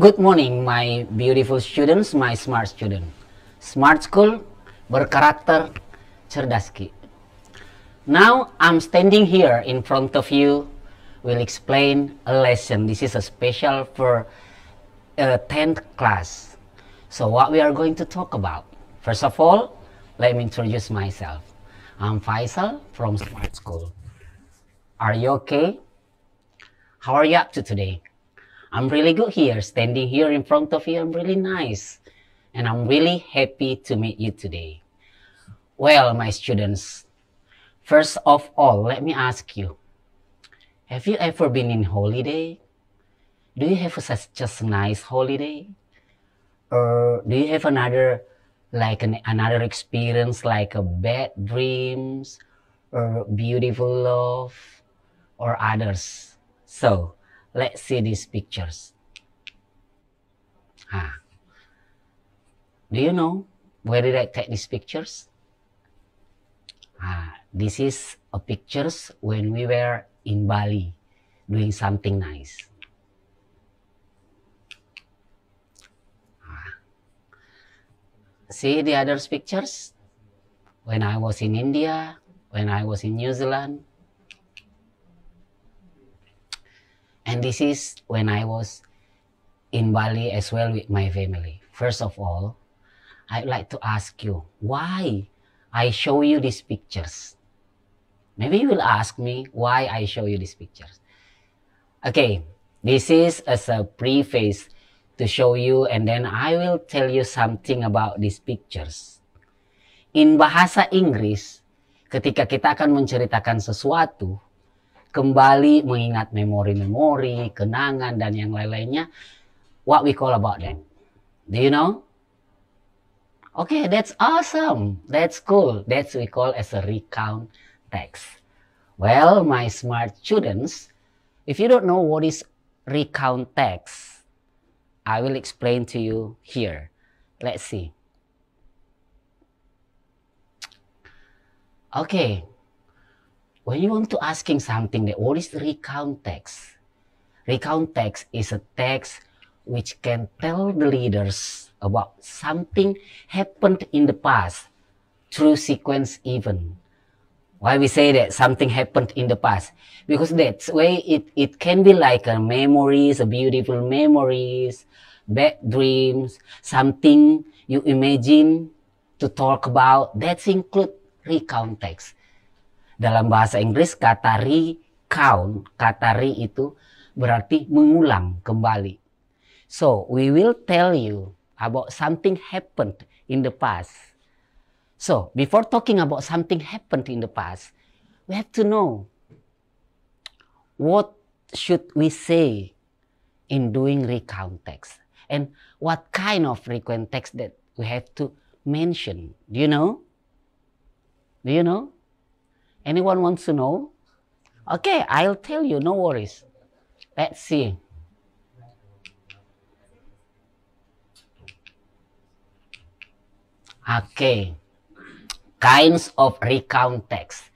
Good morning, my beautiful students, my smart student. Smart School, berkarakter, cerdaski. Now, I'm standing here in front of you, will explain a lesson. This is a special for 10th class. So what we are going to talk about? First of all, let me introduce myself. I'm Faisal from Smart School. Are you okay? How are you up to today? I'm really good here, standing here in front of you. I'm really nice. And I'm really happy to meet you today. Well, my students, first of all, let me ask you, have you ever been in holiday? Do you have such a nice holiday? Or do you have another experience like a bad dreams or beautiful love or others? So, let's see these pictures. Do you know where did I take these pictures? This is a pictures when we were in Bali doing something nice. See the other pictures? When I was in India, when I was in New Zealand. And this is when I was in Bali as well with my family. First of all, I'd like to ask you why I show you these pictures. Maybe you will ask me why I show you these pictures. Okay, this is as a preface to show you, and then I will tell you something about these pictures. In bahasa Inggris, ketika kita akan menceritakan sesuatu, kembali mengingat memori-memori, kenangan, dan yang lain-lainnya, what we call about that. Do you know? Okay, that's awesome. That's cool. That's we call as a recount text. Well, my smart students, if you don't know what is recount text, I will explain to you here. Let's see. Okay. When you want to asking something that what is recount text? Recount text is a text which can tell the readers about something happened in the past through sequence event. Why we say that something happened in the past? Because that's way it can be like a memories, a beautiful memories, bad dreams, something you imagine to talk about. That's include recount text. Dalam bahasa Inggris, kata recount, kata re itu berarti mengulang kembali. So, we will tell you about something happened in the past. So, before talking about something happened in the past, we have to know what should we say in doing recount text and what kind of recount text that we have to mention. Do you know? Do you know? Anyone wants to know? Okay, I'll tell you, no worries. Let's see. Okay, kinds of recount text.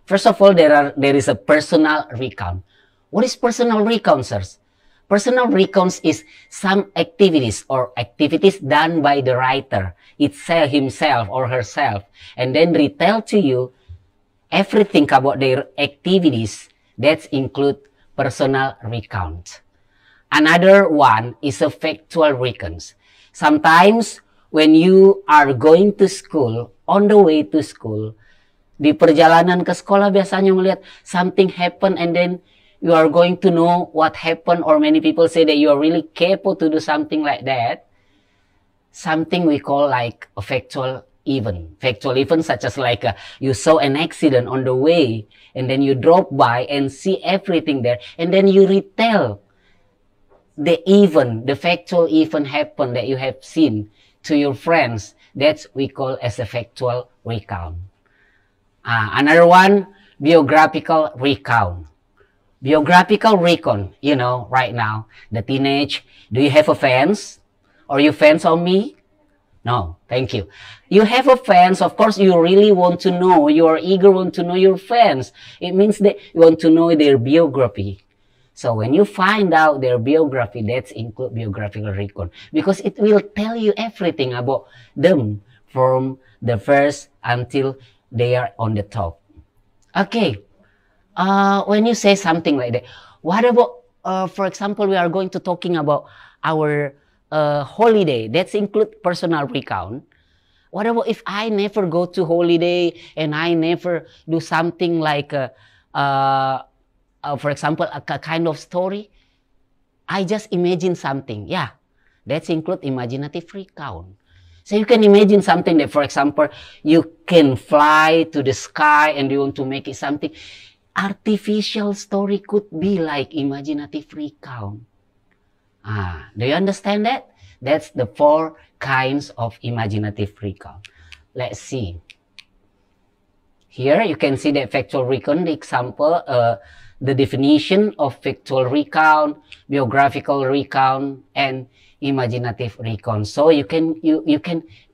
First of all, there is a personal recount. What is personal recount, sirs? Personal recounts is some activities or activities done by the writer itself, himself or herself, and then retell to you everything about their activities. That include personal recount. Another one is a factual recounts. Sometimes when you are going to school, on the way to school, di perjalanan ke sekolah biasanya melihat something happen and then you are going to know what happened, or many people say that you are really capable to do something like that. Something we call like a factual event. Factual event such as like you saw an accident on the way and then you drove by and see everything there and then you retell the event, the factual event happened that you have seen to your friends. That's we call as a factual recount. Another one, biographical recount. Biographical recount, you know, right now, the teenage, do you have a fans? Are you fans of me? No, thank you. You have a fans, of course, you really want to know, you are eager want to know your fans. It means that you want to know their biography. So when you find out their biography, that's include biographical recon, because it will tell you everything about them from the first until they are on the top. Okay, when you say something like that, what about, for example, we are going to talking about our holiday. That's include personal recount. What about if I never go to holiday and I never do something like, for example, a kind of story? I just imagine something. Yeah, that's include imaginative recount. So you can imagine something that, for example, you can fly to the sky and you want to make it something. Artificial story could be like imaginative recount. Do you understand that? That's the 4 kinds of imaginative recount. Let's see. Here you can see the factual recount, the example, the definition of factual recount, biographical recount, and imaginative recount. So you can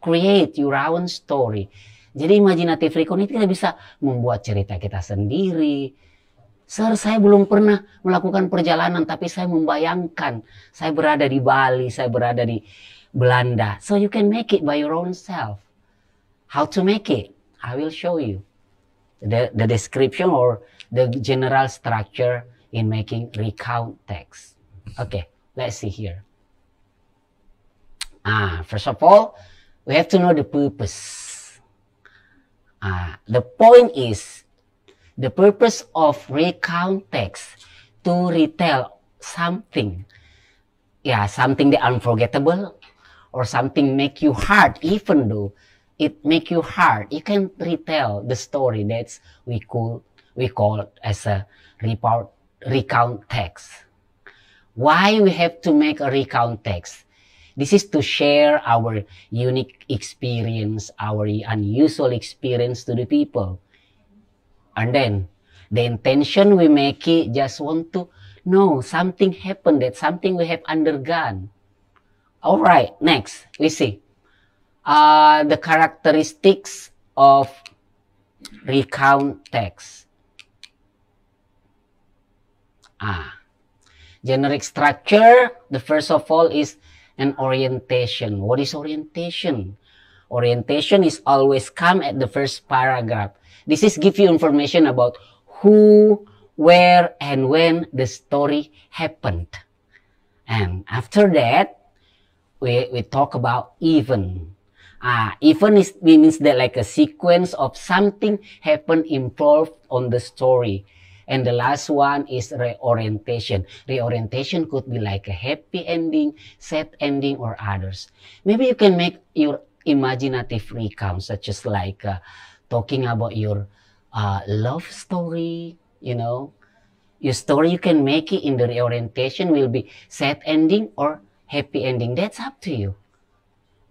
create your own story. Jadi imaginative recount itu kita bisa membuat cerita kita sendiri. Sir, saya belum pernah melakukan perjalanan, tapi saya membayangkan saya berada di Bali, saya berada di Belanda. So you can make it by your own self. How to make it? I will show you the description or the general structure in making recount text. Okay, let's see here. First of all, we have to know the purpose. The point is, the purpose of recount text to retell something. Yeah, something that unforgettable or something make you hard, even though it make you hard. You can retell the story. That's we call as a recount text. Why we have to make a recount text? This is to share our unique experience, our unusual experience to the people. And then the intention we make it just want to know something happened, that something we have undergone. All right, next we see the characteristics of recount text. Generic structure, the first of all is an orientation. What is orientation? Orientation is always come at the first paragraph. This is give you information about who, where, and when the story happened. And after that, we talk about event. Event means that like a sequence of something happened involved on the story. And the last one is reorientation. Reorientation could be like a happy ending, sad ending, or others. Maybe you can make your imaginative recount, such as like talking about your love story, you know. Your story, you can make it in the reorientation will be sad ending or happy ending. That's up to you.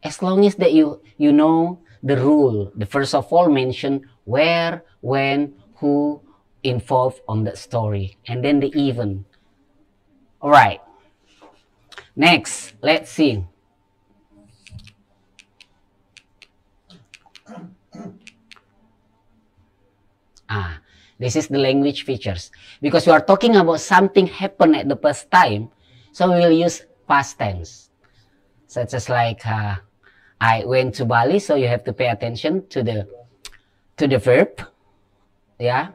As long as that you know the rule. The first of all mention where, when, who involved on the story, and then the event. All right. Next, let's see. This is the language features. Because we are talking about something happened at the past time, so we will use past tense. Such as like, I went to Bali, so you have to pay attention to the verb. Yeah,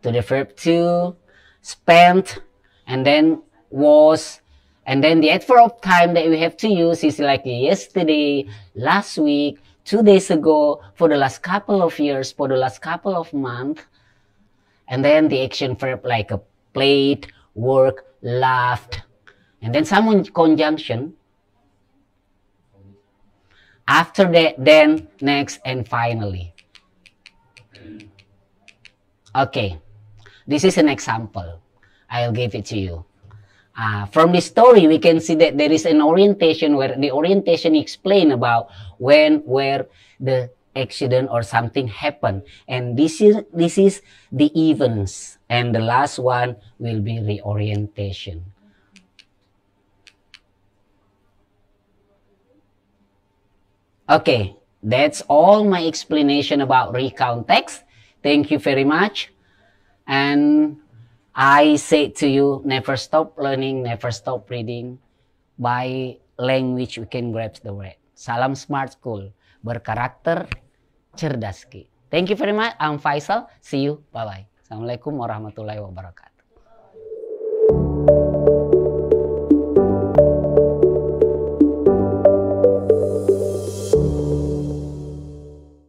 to the verb to, spent, and then was, and then the adverb of time that we have to use is like yesterday, last week, 2 days ago, for the last couple of years, for the last couple of months. And then the action verb like a played, worked, laughed, and then some conjunction. After that, then, next, and finally. Okay, this is an example. I'll give it to you. From the story, we can see that there is an orientation where the orientation explain about when, where the accident or something happened. And this is the events. And the last one will be reorientation. Okay, that's all my explanation about recount text. Thank you very much. And I say to you, never stop learning, never stop reading. By language we can grasp the word. Salam Smart School, berkarakter cerdas ki. Thank you very much. I'm Faisal. See you. Bye-bye. Assalamualaikum warahmatullahi wabarakatuh.